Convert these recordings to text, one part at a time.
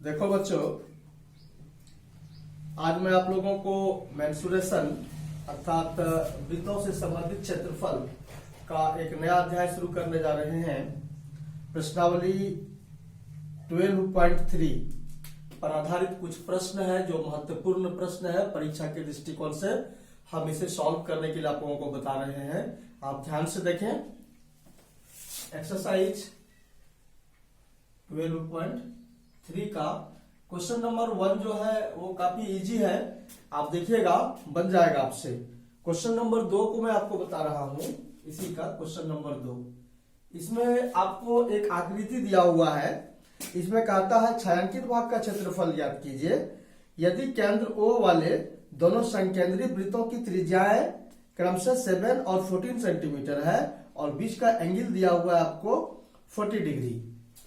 देखो बच्चों, आज मैं आप लोगों को मेंसुरेशन अर्थात वृत्तों से संबंधित क्षेत्रफल का एक नया अध्याय शुरू करने जा रहे हैं। प्रश्नावली 12.3 पर आधारित कुछ प्रश्न है जो महत्वपूर्ण प्रश्न है। परीक्षा के दृष्टिकोण से हम इसे सॉल्व करने के लिए आप लोगों को बता रहे हैं। आप ध्यान से देखें। एक्सरसाइज 12.3 का क्वेश्चन नंबर 1 जो है वो काफी इजी है। आप देखिएगा, बन जाएगा आपसे। क्वेश्चन नंबर 2 को मैं आपको बता रहा हूं, इसी का क्वेश्चन नंबर 2। इसमें आपको एक आकृति दिया हुआ है। इसमें कहता है छायांकित भाग का क्षेत्रफल ज्ञात कीजिए यदि केंद्र O वाले दोनों संकेंद्री वृत्तों की त्रिज्याएं क्रमशः 7 और 14 सेंटीमीटर है और बीच का एंगल दिया हुआ है आपको 40 डिग्री।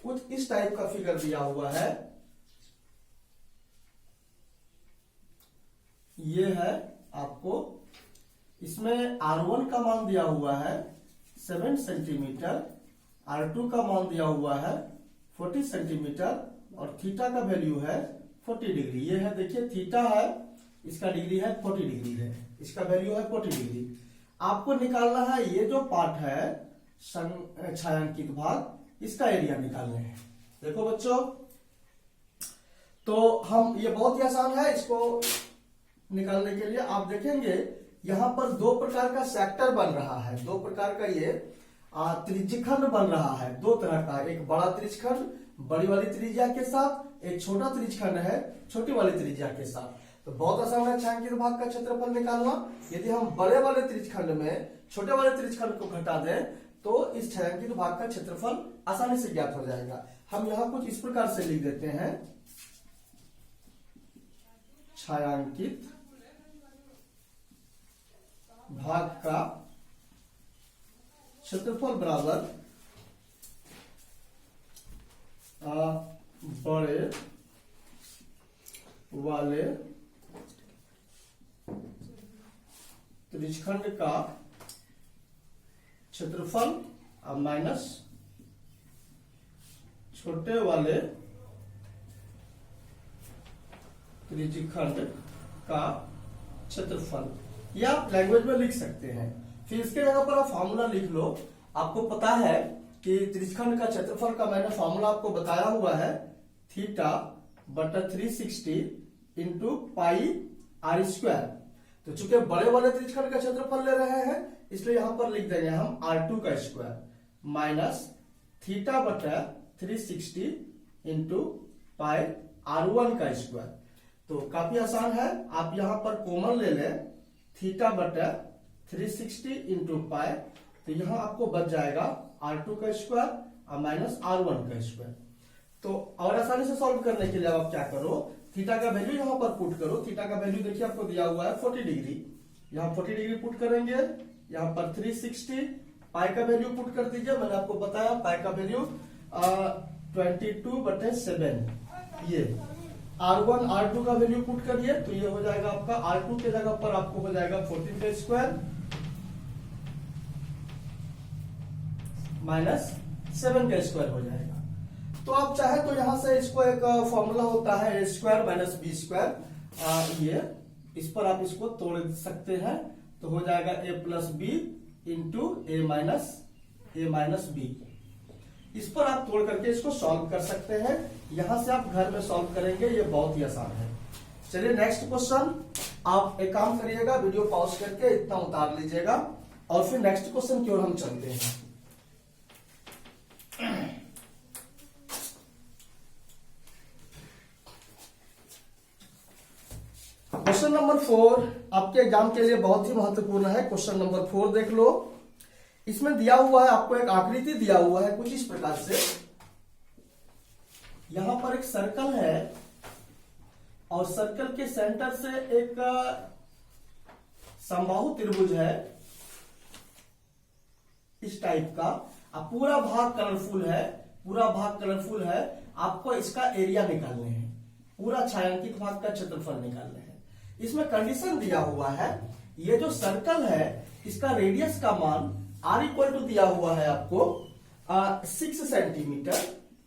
कुछ इस टाइप का फिगर दिया हुआ है। ये है आपको, इसमें R1 का मान दिया हुआ है 7 सेंटीमीटर, R2 का मान दिया हुआ है 40 सेंटीमीटर और थीटा का वैल्यू है 40 डिग्री। ये है, देखिए थीटा है, इसका डिग्री है 40 डिग्री है, इसका वैल्यू है 40 डिग्री। आपको निकालना है ये जो पार्ट है छायांकित भाग, इसका एरिया निकालना है। देखो बच्चों, तो हम ये बहुत ही आसान है इसको निकालने के लिए। आप देखेंगे यहां पर दो प्रकार का सेक्टर बन रहा है, दो प्रकार का ये त्रिज्यखंड बन रहा है। दो तरह का, एक बड़ा त्रिज्यखंड बड़ी वाली त्रिज्या के साथ, एक छोटा त्रिज्यखंड है छोटी वाली त्रिज्या के साथ। तो बहुत आसान है छायांकित भाग का क्षेत्रफल निकालना। यदि हम बड़े वाले त्रिज्यखंड में छोटे वाले त्रिज्यखंड को घटा दें तो इस छायांकित भाग का क्षेत्रफल आसानी से ज्ञात हो जाएगा। हम यहां कुछ इस प्रकार से लिख देते हैं, छायांकित भाग का क्षेत्रफल बराबर बड़े वाले त्रिज्यखंड का क्षेत्रफल माइनस छोटे वाले त्रिज्यखंड का क्षेत्रफल, या आप लैंग्वेज में लिख सकते हैं। फिर इसके जगह पर आप फॉर्मूला लिख लो। आपको पता है कि त्रिज्यखंड का क्षेत्रफल का मैंने फॉर्मूला आपको बताया हुआ है, थीटा बटा 360 इंटू पाई आर स्क्वायर। तो चूंकि बड़े वाले त्रिज्यखंड का क्षेत्रफल ले रहे हैं इसलिए यहां पर लिख देंगे हम R2 का स्क्वायर माइनस थीटा बटा 360 इंटू पाई R1 का स्क्वायर। तो काफी आसान है, आप यहां पर कॉमन ले लें, थीटा बटा 360 इंटू पाई, तो यहां आपको बच जाएगा R2 का स्क्वायर माइनस R1 का स्क्वायर। तो और आसानी से सॉल्व करने के लिए आप क्या करो, थीटा का वैल्यू यहां पर पुट करो। थीटा का वैल्यू देखिए आपको दिया हुआ है 40 डिग्री, यहां 40 डिग्री पुट करेंगे, यहां पर 360, पाई का वैल्यू पुट कर दीजिए। मैंने आपको बताया पाई का वैल्यू 22/7। ये R1 R2 का वैल्यू पुट करिए तो ये हो जाएगा आपका R2 के जगह पर आपको हो जाएगा 14 का स्क्वायर माइनस 7 का स्क्वायर हो जाएगा। तो आप चाहे तो यहां से इसको एक फॉर्मूला होता है ए स्क्वायर माइनस बी स्क्वायर, ये इस पर आप इसको तोड़ सकते हैं तो हो जाएगा ए plus b into a minus B. इस पर आप तोड़ करके इसको सॉल्व कर सकते हैं। यहां से आप घर में सॉल्व करेंगे, ये बहुत ही आसान है। चलिए नेक्स्ट क्वेश्चन। आप एक काम करिएगा, वीडियो पॉज करके इतना उतार लीजिएगा और फिर नेक्स्ट क्वेश्चन की ओर हम चलते हैं। क्वेश्चन नंबर 4 आपके एग्जाम के लिए बहुत ही महत्वपूर्ण है। क्वेश्चन नंबर 4 देख लो। इसमें दिया हुआ है, आपको एक आकृति दिया हुआ है कुछ इस प्रकार से। यहां पर एक सर्कल है और सर्कल के सेंटर से एक समबाहु त्रिभुज है इस टाइप का। अब पूरा भाग कलरफुल है, पूरा भाग कलरफुल है। आपको इसका एरिया निकालने हैं, पूरा छायांकित भाग का क्षेत्रफल निकालने हैं। इसमें कंडीशन दिया हुआ है, ये जो सर्कल है इसका रेडियस का मान R इक्वल टू दिया हुआ है आपको 6 सेंटीमीटर,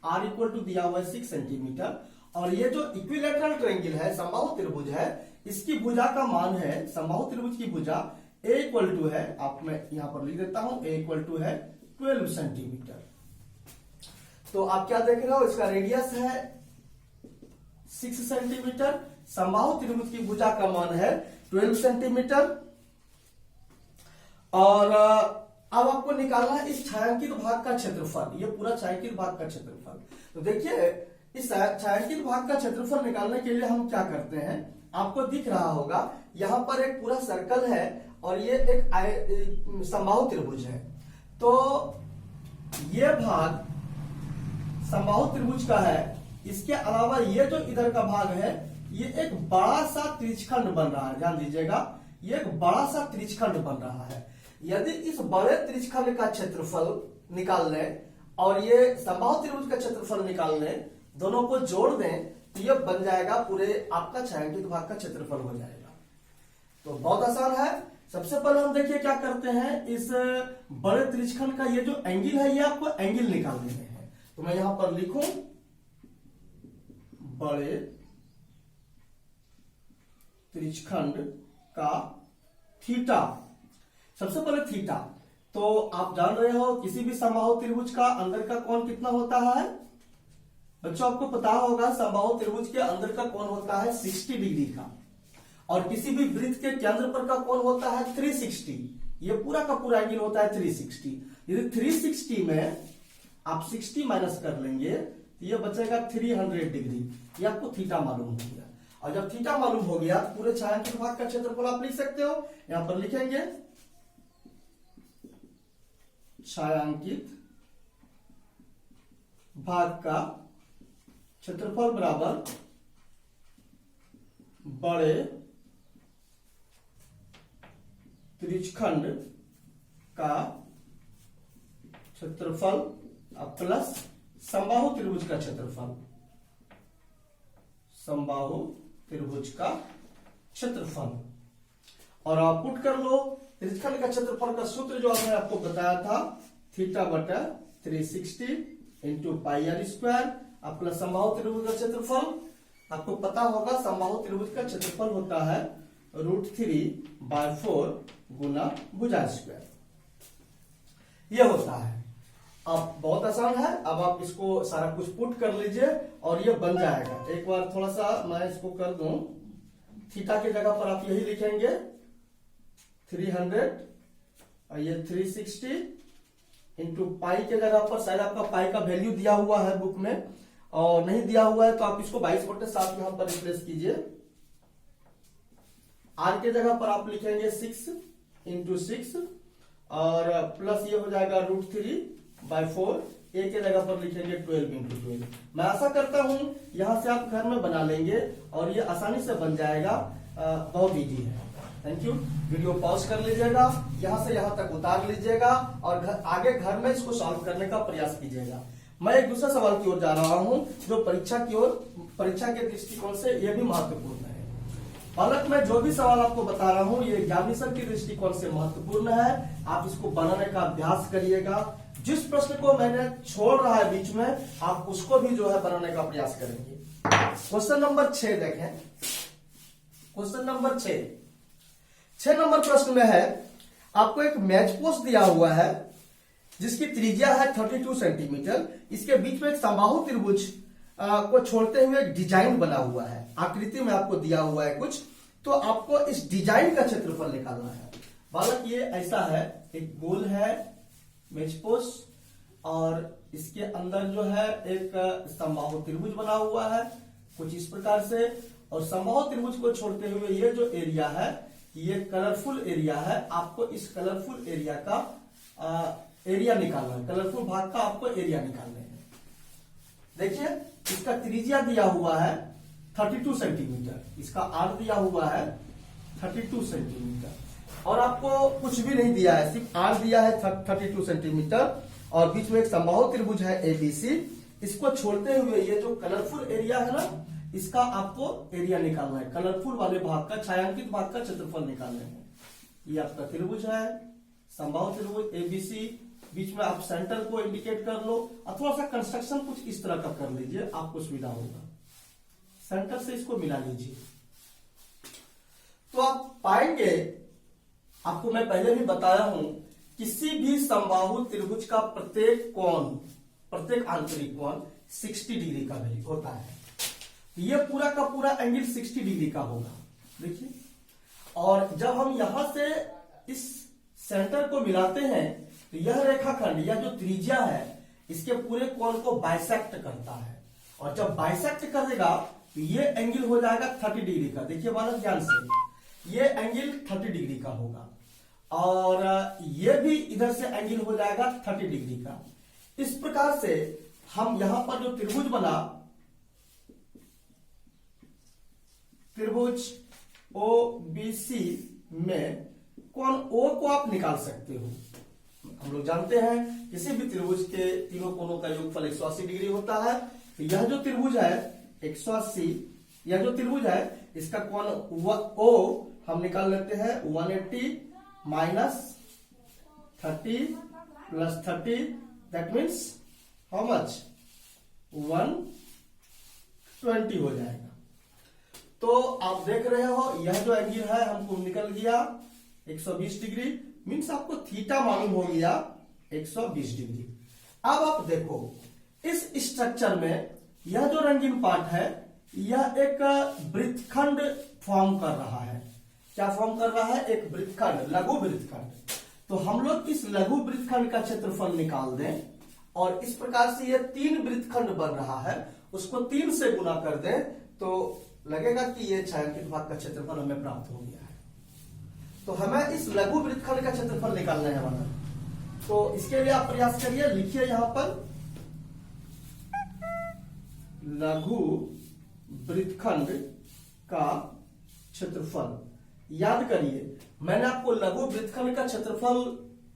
R इक्वल टू दिया हुआ है 6 सेंटीमीटर और ये जो इक्विलेटरल ट्रायंगल है, समबाहु त्रिभुज है, इसकी भुजा का मान है, समबाहु त्रिभुज की भुजा a इक्वल टू है, आप मैं यहां पर लिख देता हूं, a इक्वल टू है 12 सेंटीमीटर। तो आप क्या देख रहे हो, इसका रेडियस है 6 सेंटीमीटर, समबाहु त्रिभुज की भुजा का मान है 12 सेंटीमीटर। और अब आपको निकालना है इस छायांकित भाग का क्षेत्रफल, ये पूरा छायांकित भाग का क्षेत्रफल। तो देखिए इस छायांकित भाग का क्षेत्रफल निकालने के लिए हम क्या करते हैं, आपको दिख रहा होगा यहां पर एक पूरा सर्कल है और ये एक समबाहु त्रिभुज है। तो ये भाग समबाहु त्रिभुज का है, इसके अलावा ये जो इधर का भाग है ये एक बड़ा सा त्रिज्यखंड बन रहा है, ध्यान दीजिएगा, ये एक बड़ा सा त्रिज्यखंड बन रहा है। यदि इस बड़े त्रिज्यखंड का क्षेत्रफल निकाल लें और ये समबाहु त्रिभुज का क्षेत्रफल निकाल लें, दोनों को जोड़ दें तो ये बन जाएगा पूरे आपका छायांकित भाग का क्षेत्रफल हो जाएगा। तो बहुत आसान है। सबसे पहले हम देखिए क्या करते हैं, इस बड़े त्रिज्यखंड का ये जो एंगल है ये आपको एंगल निकालने में है। तो मैं यहां पर लिखूं बड़े त्रिज्यखंड का थीटा, सबसे पहले थीटा। तो आप जान रहे हो किसी भी समबाहु त्रिभुज का अंदर का कोण कितना होता है बच्चों, आपको पता होगा समबाहु त्रिभुज के अंदर का कोण होता है 60 डिग्री का, और किसी भी वृत्त के केंद्र पर का कोण होता है 360। ये पूरा का पूरा एंगल होता है 360। यदि 360 में आप 60 माइनस कर लेंगे तो ये बचेगा 300 डिग्री, ये आपको थीटा मालूम हो गया। और जब थीटा मालूम हो गया तो पूरे छायांकित भाग का क्षेत्रफल आप लिख सकते हो, यहां पर लिखेंगे छायांकित भाग का क्षेत्रफल बराबर बड़े त्रिज्यखंड का क्षेत्रफल प्लस समबाहु त्रिभुज का क्षेत्रफल, समबाहु त्रिभुज का क्षेत्रफल। और आप पुट कर लो, त्रिज्यखंड का क्षेत्रफल का सूत्र जो हमने आपको बताया था, थीटा बटा 360 into pi r square plus समबाहु त्रिभुज का क्षेत्रफल। आपको पता होगा समबाहु त्रिभुज का क्षेत्रफल होता है √3/4 गुना भुजा स्क्वायर, ये होता है। अब बहुत आसान है, अब आप इसको सारा कुछ पुट कर लीजिए और ये बन जाएगा। एक बार थोड़ा सा मैं इसको कर दूं, थीटा की जगह पर आप यही लिखेंगे 300 और ये 360 इंटू पाई के जगह पर शायद आपका पाई का वैल्यू दिया हुआ है बुक में, और नहीं दिया हुआ है तो आप इसको 22/7 यहां पर रिप्लेस कीजिए। आर के जगह पर आप लिखेंगे 6 इंटू 6 और प्लस ये हो जाएगा √3/4, ए के जगह पर लिखेंगे 12 इंटू 12। मैं आशा करता हूं यहां से आप घर में बना लेंगे और ये आसानी से बन जाएगा, बहुत इजी है। Thank you. वीडियो पॉज कर लीजिएगा, यहां से यहां तक उतार लीजिएगा और आगे घर में इसको सॉल्व करने का प्रयास कीजिएगा। मैं एक दूसरे सवाल की ओर जा रहा हूं जो परीक्षा के दृष्टिकोण से यह भी महत्वपूर्ण है। बालक मैं जो भी सवाल आपको बता रहा हूं ये एग्जामिनेशन के दृष्टिकोण से महत्वपूर्ण है, आप इसको बनाने का अभ्यास करिएगा। जिस प्रश्न को मैंने छोड़ रहा है बीच में, आप उसको भी जो है बनाने का प्रयास करेंगे। क्वेश्चन नंबर 6 देखें, क्वेश्चन नंबर 6 नंबर प्रश्न में है, आपको एक मैच पोस्ट दिया हुआ है जिसकी त्रिज्या है 32 सेंटीमीटर। इसके बीच में एक समबाहु त्रिभुज को छोड़ते हुए एक डिजाइन बना हुआ है, आकृति में आपको दिया हुआ है कुछ, तो आपको इस डिजाइन का क्षेत्रफल निकालना है। बालक ये ऐसा है, एक गोल है मैच पोस्ट और इसके अंदर जो है एक समबाहु त्रिभुज बना हुआ है कुछ इस प्रकार से, और समबाहु त्रिभुज को छोड़ते हुए ये जो एरिया है ये कलरफुल एरिया है। आपको इस कलरफुल एरिया का एरिया निकालना है, कलरफुल भाग का आपको एरिया निकालना है। देखिए इसका त्रिज्या दिया हुआ है 32 सेंटीमीटर, इसका आर दिया हुआ है 32 सेंटीमीटर और आपको कुछ भी नहीं दिया है, सिर्फ आर दिया है 32 सेंटीमीटर और बीच में एक समबाहु त्रिभुज है ABC। इसको छोड़ते हुए ये जो कलरफुल एरिया है ना, इसका आपको एरिया निकालना है, कलरफुल वाले भाग का, छायांकित भाग का क्षेत्रफल निकालना है। ये आपका त्रिभुज है, समबाहु त्रिभुज ABC, बीच में आप सेंटर को इंडिकेट कर लो और थोड़ा सा कंस्ट्रक्शन कुछ इस तरह का कर लीजिए, आपको सुविधा होगा। सेंटर से इसको मिला लीजिए। तो आप पाएंगे, आपको मैं पहले भी बताया हूं, किसी भी समबाहु त्रिभुज का प्रत्येक कोण, प्रत्येक आंतरिक कोण 60 डिग्री का वैल्यू होता है। ये पूरा का पूरा एंगल 60 डिग्री का होगा, देखिए। और जब हम यहां से इस सेंटर को मिलाते हैं तो यह रेखाखंड या जो त्रिज्या है इसके पूरे कोण को बाइसेक्ट करता है, और जब बाइसेक्ट करेगा तो ये एंगल हो जाएगा 30 डिग्री का। देखिए बालक ध्यान से, ये एंगल 30 डिग्री का होगा और ये भी इधर से एंगल हो जाएगा 30 डिग्री का। इस प्रकार से हम यहां पर जो त्रिभुज बना, त्रिभुज OBC में कोण O को आप निकाल सकते हो। हम लोग जानते हैं किसी भी त्रिभुज के तीनों कोणों का योगफल 180 डिग्री होता है। तो यह जो त्रिभुज है 180, यह जो त्रिभुज है इसका कोण O हम निकाल लेते हैं 180 minus 30 plus 30, that means how much, 120 हो जाएगा। तो आप देख रहे हो यह जो एंगल है हमको निकल गया 120 डिग्री, मीन्स आपको थीटा मालूम हो गया 120 डिग्री। अब आप देखो इस स्ट्रक्चर में यह जो रंगीन पार्ट है यह एक वृत्तखंड फॉर्म कर रहा है। क्या फॉर्म कर रहा है? एक वृत्तखंड, लघु वृत्तखंड। तो हम लोग इस लघु वृत्तखंड का क्षेत्रफल निकाल दें और इस प्रकार से यह 3 वृत्तखंड बन रहा है, उसको 3 से गुना कर दें तो लगेगा कि ये छायांकित भाग का क्षेत्रफल हमें प्राप्त हो गया है। तो हमें इस लघु वृत्तखंड का क्षेत्रफल निकालना है वाला। तो इसके लिए आप प्रयास करिए, लिखिए यहां पर लघु वृत्तखंड का क्षेत्रफल। याद करिए मैंने आपको लघु वृत्तखंड का क्षेत्रफल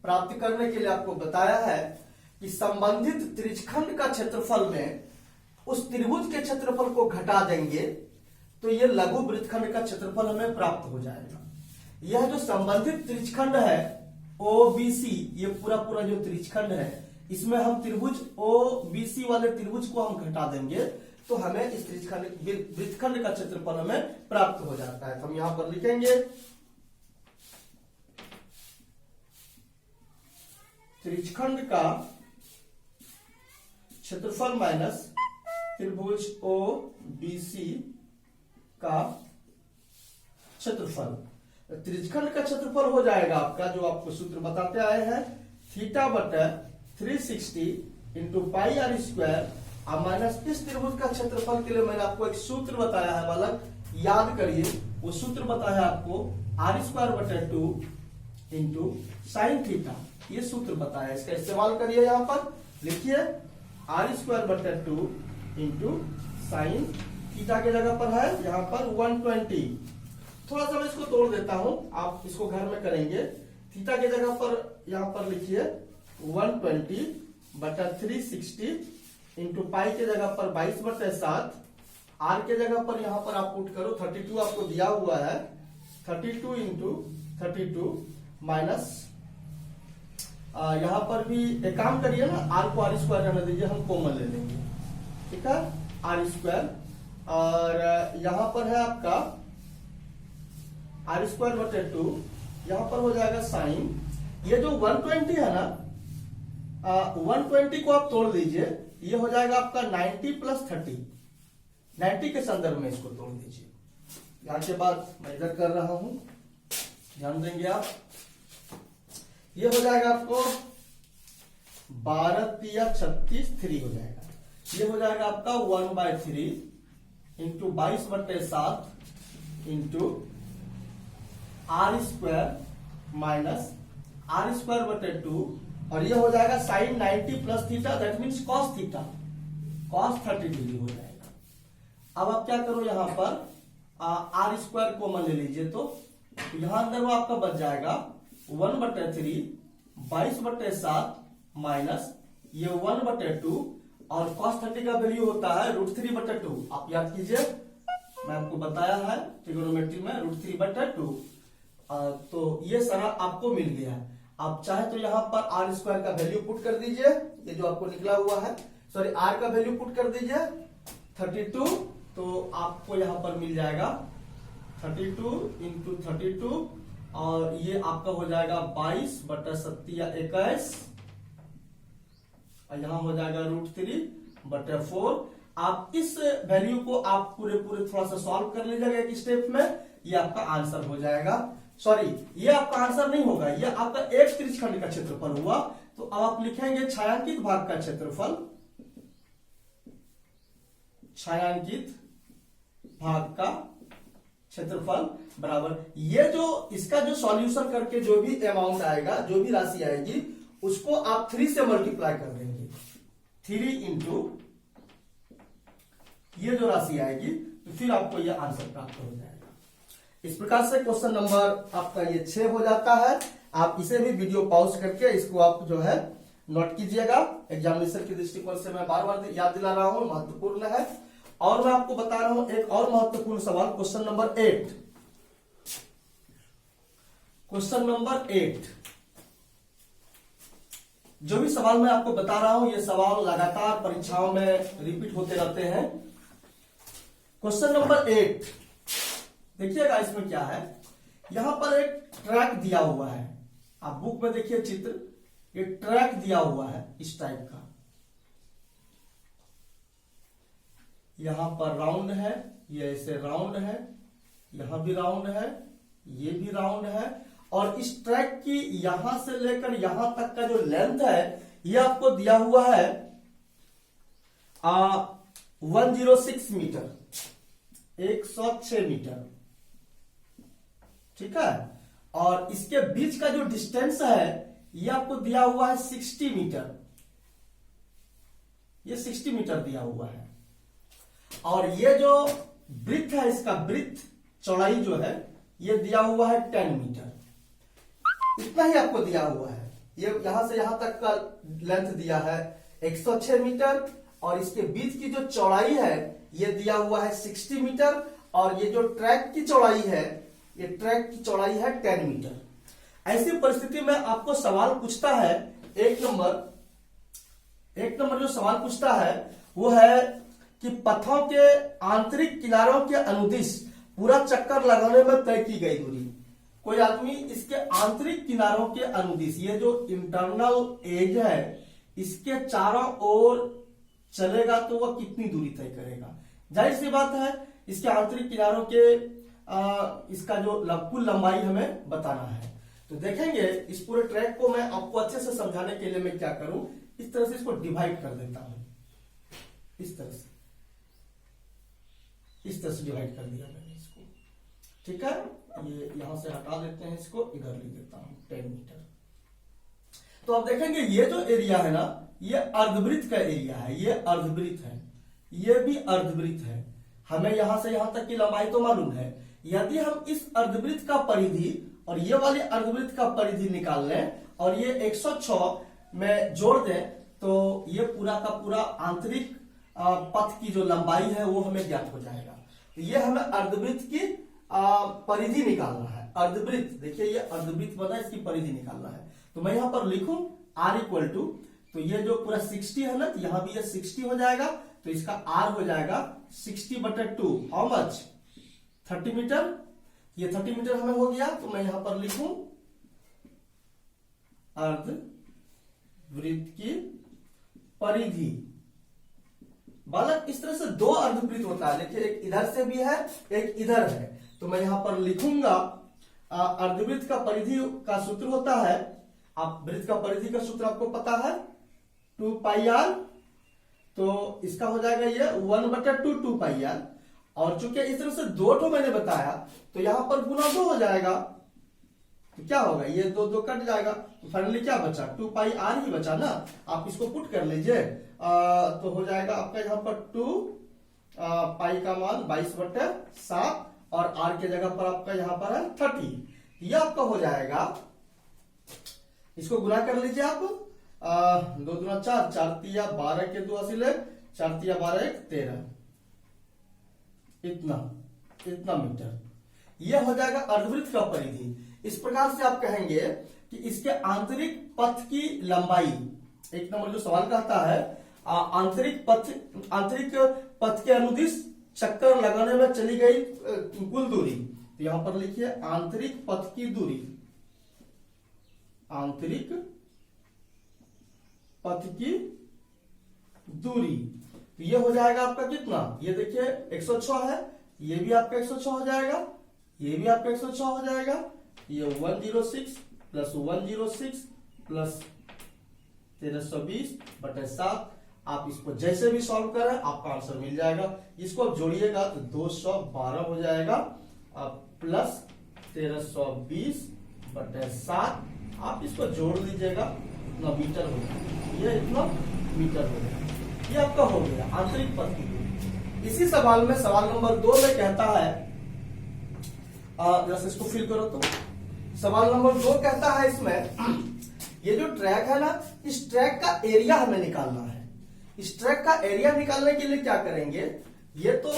प्राप्त करने के लिए आपको बताया है कि संबंधित त्रिज्यखंड का क्षेत्रफल में उस त्रिभुज के क्षेत्रफल को घटा देंगे तो यह लघु वृत्तखंड का क्षेत्रफल हमें प्राप्त हो जाएगा। यह जो संबंधित त्रिज्यखंड है OBC, ये पूरा पूरा जो त्रिज्यखंड है इसमें हम त्रिभुज OBC वाले त्रिभुज को हम घटा देंगे तो हमें इस त्रिज्यखंड वृत्तखंड का क्षेत्रफल हमें प्राप्त हो जाता है। तो हम यहां पर लिखेंगे त्रिज्यखंड का क्षेत्रफल माइनस त्रिभुज OBC का क्षेत्रफल। त्रिज्यखंड का क्षेत्रफल हो जाएगा आपका, जो आपको सूत्र बताते आए हैं, थीटा बटा 360 into pi r square minus इस त्रिभुज का क्षेत्रफल के लिए मैंने आपको एक सूत्र बताया है बालक, याद करिए। वो सूत्र बताया आपको आर स्क्वायर बटा 2 इंटू साइन थीटा, ये सूत्र बताया, इसका इस्तेमाल करिए। यहां पर लिखिए आर स्क्वायर बटा 2 इंटू साइन थीटा के जगह पर है यहां पर 120। थोड़ा सा मैं इसको तोड़ देता हूं, आप इसको घर में करेंगे। थीटा के जगह पर यहां पर लिखिए 120 बटा 360 इंटू पाई के जगह पर 22/7, आर के जगह पर यहां पर आप पुट करो 32 आपको दिया हुआ है, 32 इंटू 32 माइनस यहां पर भी एक काम करिए ना, आर को आर स्क्वायर रहने दीजिए, हम कॉमन ले लेंगे, ठीक है, आर स्क्वायर। और यहां पर है आपका आर स्क्वायर बटे 2, यहां पर हो जाएगा साइन। ये जो 120 है ना, 120 को आप तोड़ लीजिए, ये हो जाएगा आपका 90 प्लस 30, 90 के संदर्भ में इसको तोड़ दीजिए। यहां के बाद मैं इधर कर रहा हूं, ध्यान देंगे आप। ये हो जाएगा आपको 12 या 36 3 हो जाएगा। ये हो जाएगा आपका 1/3 into 22/7 into r square minus r square बटे 2, और ये हो जाएगा sine 90 plus theta, that means cos theta, cos 30 degree हो जाएगा। अब आप क्या करो, यहां पर आर स्क्वायर कॉमन ले लीजिए, तो यहां अंदर वो आपका बच जाएगा 1/3 22/7 माइनस ये 1/2, और cos 30 का वैल्यू होता है √3/2। आप याद कीजिए, मैं आपको बताया है ट्रिगोनोमेट्री में √3/2। तो ये सारा आपको मिल गया है। आप चाहे तो यहां पर आर स्क्वायर का वैल्यू पुट कर दीजिए, ये जो आपको निकला हुआ है, सॉरी आर का वैल्यू पुट कर दीजिए 32 तो आपको यहां पर मिल जाएगा 32 इंटू 32 और ये आपका हो जाएगा 22/7 और यहां हो जाएगा √3/4। आप इस वैल्यू को आप पूरे थोड़ा सा सॉल्व कर लीजिएगा एक स्टेप में, ये आपका आंसर हो जाएगा। सॉरी, ये आपका आंसर नहीं होगा, ये आपका एक त्रिज्यखंड का क्षेत्रफल हुआ। तो अब आप लिखेंगे छायांकित भाग का क्षेत्रफल, छायांकित भाग का क्षेत्रफल बराबर ये जो इसका जो सॉल्यूशन करके जो भी अमाउंट आएगा, जो भी राशि आएगी, उसको आप 3 से मल्टीप्लाई कर देंगे। 3 इंटू ये जो राशि आएगी, तो फिर आपको ये आंसर प्राप्त हो जाएगा। इस प्रकार से क्वेश्चन नंबर आपका ये 6 हो जाता है। आप इसे भी वीडियो पॉज करके इसको आप जो है नोट कीजिएगा। एग्जामिनेशन के दृष्टिकोण से मैं बार बार याद दिला रहा हूं, महत्वपूर्ण है। और मैं आपको बता रहा हूं एक और महत्वपूर्ण सवाल, क्वेश्चन नंबर 8। क्वेश्चन नंबर 8, जो भी सवाल मैं आपको बता रहा हूं, ये सवाल लगातार परीक्षाओं में रिपीट होते रहते हैं। क्वेश्चन नंबर 8 देखिएगा, इसमें क्या है, यहां पर एक ट्रैक दिया हुआ है। आप बुक में देखिए चित्र, ये ट्रैक दिया हुआ है इस टाइप का। यहां पर राउंड है, ये ऐसे राउंड है, यहां भी राउंड है, ये भी राउंड है। और इस ट्रैक की यहां से लेकर यहां तक का जो लेंथ है, ये आपको दिया हुआ है 106 मीटर, 106 मीटर, ठीक है। और इसके बीच का जो डिस्टेंस है, ये आपको दिया हुआ है 60 मीटर, ये 60 मीटर दिया हुआ है। और ये जो ब्रिथ है, इसका ब्रिथ चौड़ाई जो है, ये दिया हुआ है 10 मीटर। इतना ही आपको दिया हुआ है। ये यहां से यहां तक का लेंथ दिया है 106 मीटर और इसके बीच की जो चौड़ाई है, ये दिया हुआ है 60 मीटर। और ये जो ट्रैक की चौड़ाई है, ये ट्रैक की चौड़ाई है 10 मीटर। ऐसी परिस्थिति में आपको सवाल पूछता है, एक नंबर जो सवाल पूछता है वो है कि पथों के आंतरिक किनारों के अनुदिश पूरा चक्कर लगाने में तय की गई दूरी। कोई आदमी इसके आंतरिक किनारों के अनुदिश, ये जो इंटरनल एज है, इसके चारों ओर चलेगा तो वह कितनी दूरी तय करेगा। जाहिर सी बात है, इसके आंतरिक किनारों के इसका जो कुल लंबाई हमें बताना है। तो देखेंगे इस पूरे ट्रैक को मैं आपको अच्छे से समझाने के लिए मैं क्या करूं, इस तरह से इसको डिवाइड कर देता हूं। इस तरह से डिवाइड कर दिया मैंने इसको, ठीक है। ये यहां से हटा देते हैं, इसको इधर लिख देता हूं 10 मीटर। तो अब देखेंगे ये जो एरिया है ना, ये अर्धवृत्त का एरिया है, ये अर्धवृत्त है, ये भी अर्धवृत्त है। हमें यहां से यहां तक की लंबाई तो मालूम है। यदि हम इस अर्धवृत्त का परिधि और ये वाले अर्धवृत्त का परिधि निकाल लें और ये 106 में जोड़ दें, तो ये पूरा का पूरा आंतरिक पथ की जो लंबाई है वो हमें ज्ञात हो जाएगा। तो ये हमें अर्धवृत्त की परिधि निकालना है। अर्धवृत्त, देखिए ये अर्धवृत्त बना, इसकी परिधि निकालना है। तो मैं यहां पर लिखूं R इक्वल टू, तो ये जो पूरा 60 है ना, तो यहां भी ये 60 हो जाएगा, तो इसका R हो जाएगा 60/2। How much? 30 मीटर। ये 30 मीटर हमें हो गया, तो मैं यहां पर लिखूं अर्धवृत्त की परिधि। बालक, इस तरह से 2 अर्धवृत्त होता है, देखिए एक इधर से भी है, एक इधर है। तो मैं यहां पर लिखूंगा अर्धवृत्त का परिधि का सूत्र होता है, आप वृत्त का परिधि का सूत्र आपको पता है 2πr। तो इसका हो जाएगा ये 1/2 2πr। और चूंकि इस तरह से 2 ठो मैंने बताया, तो यहां पर गुना 2 हो जाएगा, तो क्या होगा, ये 2 कट जाएगा, तो फाइनली क्या बचा, 2πr ही बचा ना। आप इसको पुट कर लीजिए, तो हो जाएगा आपका यहां पर 2 पाई का मान 22/7 और r के जगह पर आपका यहां पर है 30। ये आपका हो जाएगा, इसको गुना कर लीजिए आप, 2 दूना 4, 4 तिया 12 के 2 हासिल, 4 तिया 12 1 13, इतना मीटर। यह हो जाएगा अर्धवृत्त का परिधि। इस प्रकार से आप कहेंगे कि इसके आंतरिक पथ की लंबाई, एक नंबर जो सवाल कहता है आंतरिक पथ के अनुदिश चक्कर लगाने में चली गई कुल दूरी, तो यहां पर लिखिए आंतरिक पथ की दूरी, आंतरिक पथ की दूरी। तो ये हो जाएगा आपका कितना, ये देखिए 106 है, ये भी आपका 106 हो जाएगा, ये भी आपका 106 हो जाएगा, ये 106 प्लस 106 प्लस 1320/7। आप इसको जैसे भी सॉल्व करें आपका आंसर मिल जाएगा। इसको आप जोड़िएगा तो 212 हो जाएगा प्लस 1320/7। आप इसको जोड़ लीजिएगा, इतना मीटर हो जाएगा, ये इतना मीटर हो जाएगा। ये आपका हो गया आंतरिक पथ की दूरी। इसी सवाल में सवाल नंबर 2 में कहता है, जैसे इसको फिल करो तो सवाल नंबर 2 कहता है इसमें ये जो ट्रैक है ना, इस ट्रैक का एरिया हमें निकालना है। इस ट्रैक का एरिया निकालने के लिए क्या करेंगे, ये तो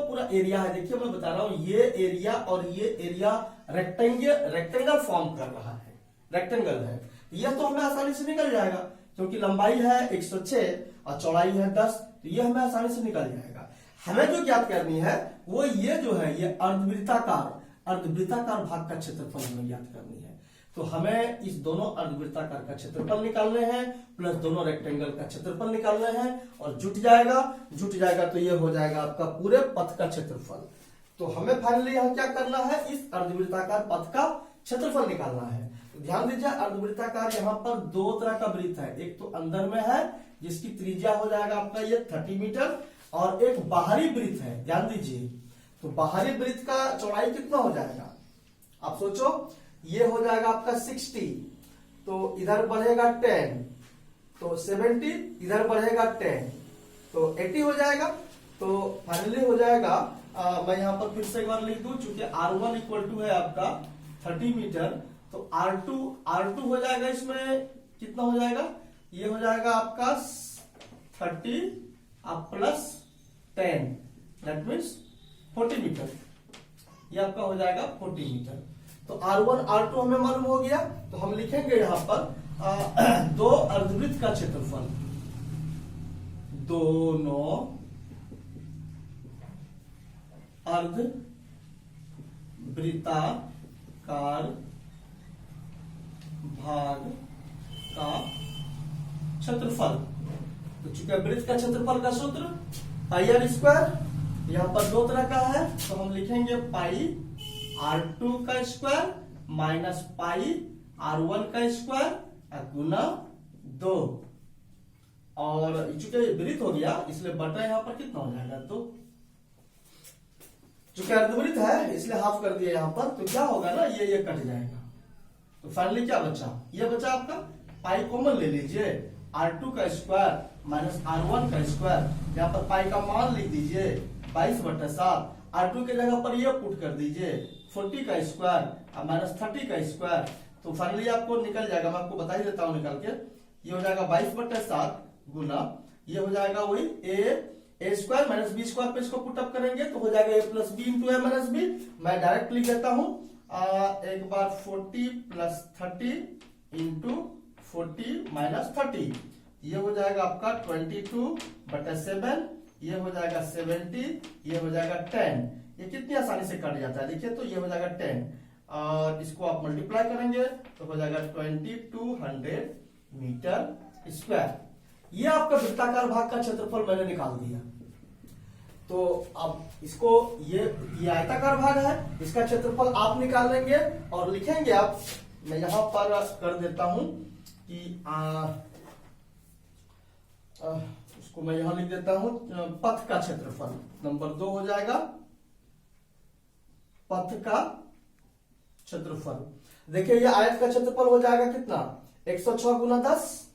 पूरा एरिया है, देखिए मैं बता रहा हूं, ये एरिया और ये एरिया रेक्टेंगल फॉर्म कर रहा है, रेक्टेंगल है। यह तो हमें आसानी से निकल जाएगा क्योंकि लंबाई है 106 और चौड़ाई है 10, तो ये हमें आसानी से निकल जाएगा। हमें जो ज्ञात करनी है वो ये जो है, ये अर्धवृत्ताकार भाग का क्षेत्रफल हमें ज्ञात करनी है। तो हमें इस दोनों अर्धवृत्ताकार का क्षेत्रफल निकालने हैं प्लस दोनों रेक्टेंगल का क्षेत्रफल निकालने हैं, और जुट जाएगा तो ये हो जाएगा आपका पूरे पथ का क्षेत्रफल। तो हमें फाइनली यहाँ क्या करना है, इस अर्धवृत्ताकार पथ का क्षेत्रफल निकालना है। तो ध्यान दीजिए अर्धवृत्ताकार यहाँ पर दो तरह का वृत्त है, एक तो अंदर में है जिसकी त्रिज्या हो जाएगा आपका ये 30 मीटर, और एक बाहरी वृत्त है, ध्यान दीजिए। तो बाहरी वृत्त का चौड़ाई कितना हो जाएगा, आप सोचो, ये हो जाएगा आपका 60, तो इधर बढ़ेगा 10, तो 70, इधर बढ़ेगा 10, तो 80 हो जाएगा। तो फाइनली हो जाएगा, मैं यहां पर फिर से एक बार लिख दूं, चूंकि R1 इक्वल टू है आपका 30 मीटर, तो R2 हो जाएगा, इसमें कितना हो जाएगा, ये हो जाएगा आपका 30 प्लस 10, दैट मीन्स 40 मीटर, ये आपका हो जाएगा 40 मीटर। तो R1 R2 हमें मालूम हो गया, तो हम लिखेंगे यहां पर दो अर्धवृत्त का क्षेत्रफल, दोनों अर्धवृत्ताकार भाग का क्षेत्रफल। तो चूंकि वृत्त का क्षेत्रफल का सूत्र πr², यहां पर दो तरह का है, तो हम लिखेंगे पाई R2 का स्क्वायर माइनस पाई R1 का स्क्वायर गुना 2, और चूंकि वृत्त हो गया इसलिए बटा यहां पर कितना हो जाएगा, तो चूंकि अर्धवृत्त है इसलिए हाफ कर दिया यहां पर, तो क्या होगा ना, ये कट जाएगा। तो फाइनली क्या बचा, ये बचा आपका पाई कॉमन ले लीजिए, R2 का स्क्वायर माइनस R1 का स्क्वायर, यहाँ पर पाई का मान लिख दीजिए 22/7, R2 के जगह पर ये पुट कर दीजिए 40 का स्क्वायर माइनस 30 का स्क्वायर, तो फाइनली आपको निकल जाएगा, मैं आपको बता ही देता हूं निकल के, ये हो जाएगा 22/7 गुना, ये हो जाएगा वही a square minus b square पे इसको पुटअप करेंगे तो हो जाएगा a plus b into a minus b. मैं डायरेक्ट लिख देता हूं, एक बार 40 प्लस 30 इंटू 40 माइनस 30, ये हो जाएगा आपका 22/7, ये हो जाएगा 70, ये हो जाएगा 10। ये कितनी आसानी से कट जाता है, देखिए, तो ये हो जाएगा 10, और इसको आप मल्टीप्लाई करेंगे तो हो जाएगा 2200 मीटर स्क्वायर। ये आपका वृत्ताकार भाग का क्षेत्रफल मैंने निकाल दिया। तो अब इसको, ये आयताकार भाग है, इसका क्षेत्रफल आप निकाल लेंगे और लिखेंगे आप, मैं यहां पर कर देता हूं कि उसको मैं यहां लिख देता हूं, पथ का क्षेत्रफल नंबर 2 हो जाएगा, पथ का क्षेत्रफल। देखिए ये आयत का क्षेत्रफल हो जाएगा कितना, 106 गुना 10,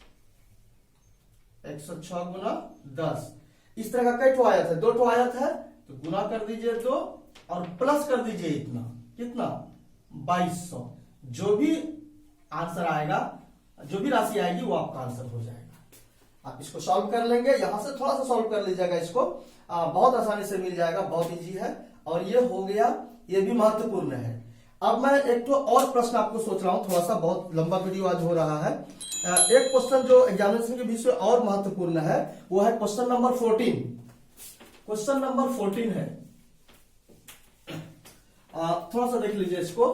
106 गुना 10। इस तरह का कई ठो आयत है, 2 ठो आयत है, तो गुना कर दीजिए 2 और प्लस कर दीजिए इतना, कितना 2200। जो भी आंसर आएगा, जो भी राशि आएगी वो आपका आंसर हो जाएगा। आप इसको सॉल्व कर लेंगे, यहां से थोड़ा सा सॉल्व कर लीजिएगा इसको, बहुत आसानी से मिल जाएगा, बहुत इजी है। और ये हो गया, ये भी महत्वपूर्ण है। अब मैं एक तो और प्रश्न आपको सोच रहा हूं, थोड़ा सा बहुत लंबा वीडियो आज हो रहा है। एक क्वेश्चन जो एग्जामिनेशन के विषय और महत्वपूर्ण है वो है क्वेश्चन नंबर 14। क्वेश्चन नंबर 14 है, थोड़ा सा देख लीजिए इसको।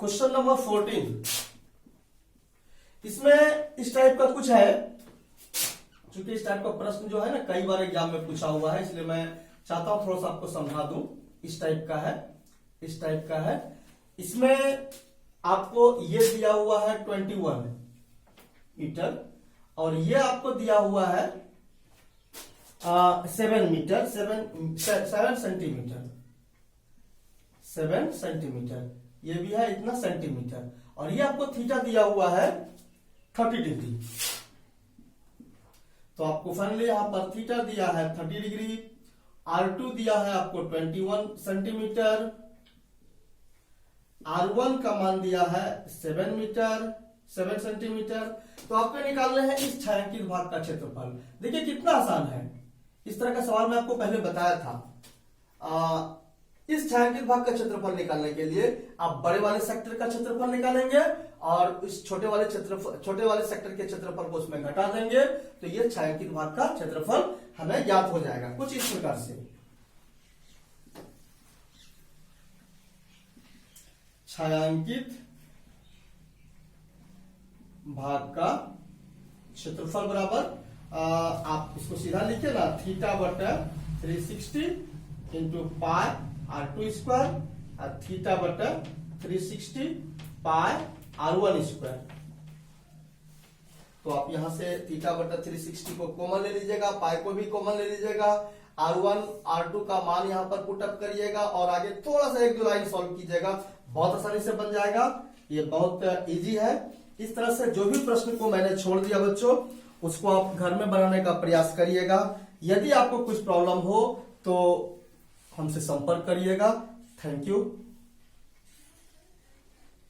क्वेश्चन नंबर 14, इसमें इस टाइप का कुछ है, क्योंकि इस टाइप का प्रश्न जो है ना कई बार एग्जाम में पूछा हुआ है, इसलिए मैं चाहता हूं थोड़ा सा आपको समझा दूं। इस टाइप का है, इस टाइप का है। इसमें आपको ये दिया हुआ है 21 मीटर और ये आपको दिया हुआ है 7 मीटर, 7 सेंटीमीटर, 7 सेंटीमीटर, ये भी है इतना सेंटीमीटर, और ये आपको थीटा दिया हुआ है 30 डिग्री। तो आपको फाइनली यहां पर थीटा दिया है 30 डिग्री, R2 दिया है आपको 21 सेंटीमीटर, R1 का मान दिया है 7 मीटर, 7 सेंटीमीटर। तो आपको निकालना है इस छायांकित भाग का क्षेत्रफल। देखिए कितना आसान है, इस तरह का सवाल मैं आपको पहले बताया था। इस छायांकित भाग का क्षेत्रफल निकालने के लिए आप बड़े वाले सेक्टर का क्षेत्रफल निकालेंगे और इस छोटे वाले सेक्टर के क्षेत्रफल को उसमें घटा देंगे, तो ये छायांकित भाग का क्षेत्रफल हमें ज्ञात हो जाएगा कुछ इस प्रकार से। छायांकित भाग का क्षेत्रफल बराबर आप इसको सीधा लिखे ना, थीटा बटा 360 इंटू पाई R2 स्क्वायर और थीटा बटा 360 पाई R1 स्क्वायर। तो आप यहां से थीटा बटा 360 को कॉमन ले लीजिएगा, पाई को भी कॉमन ले लीजिएगा, R1 R2 का मान यहां पर पुटअप करिएगा और आगे थोड़ा सा एक दो लाइन सॉल्व कीजिएगा, बहुत आसानी से बन जाएगा। ये बहुत इजी है। इस तरह से जो भी प्रश्न को मैंने छोड़ दिया बच्चों, उसको आप घर में बनाने का प्रयास करिएगा। यदि आपको कुछ प्रॉब्लम हो तो हमसे संपर्क करिएगा। Thank you.